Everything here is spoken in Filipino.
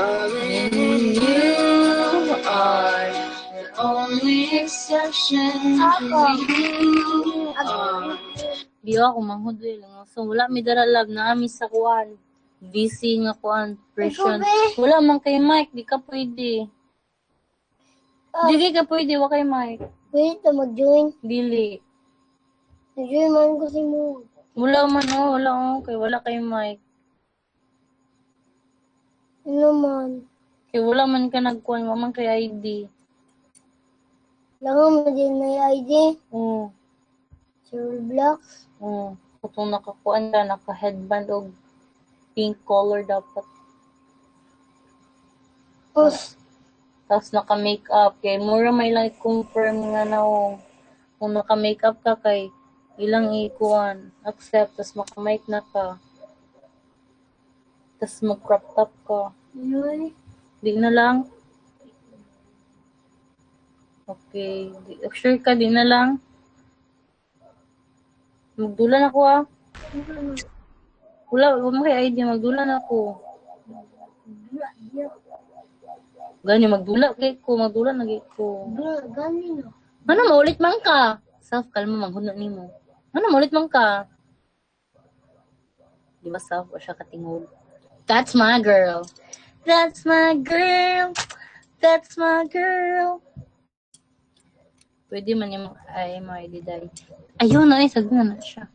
Darling, you are the only exception to you are. Di ako manghudli lang. So, wala mi daralag na ami sa kuan. VC nga kuan, version. Wala man kay Mike, di ka pwede. Dili ka pwede, wa kay Mike. Pwede ka mag-join. Dili. Mag-join man kasi mo. Wala man kay wala kay Mike. Ano man? Kay wala man ka nagkuan, wa man kay ID. Langan mo din na ID. Oo. Sa Roblox. Oo. Kung nakakuan ka, naka-headband o pink color dapat. Tapos naka-makeup. Kaya mura may lang confirm nga na kung naka-makeup ka kay ilang ikuan. Accept. Tapos maka-mic na ka. Tapos mag-crop top ka. Yun. Di na lang. Okay. Sure ka, di na lang. Magdulan ako Wala mo kay ID, magdulan ako. Gani, magdulan lagi ko. Gani no. Ano, maulit man ka? Self, kalma, manghunod ni mo. Ano, maulit man ka? Di ba self, o siya katingod? That's my girl. That's my girl. That's my girl. Pwede man yung ay, may diday. Ayun na, sagdan na siya.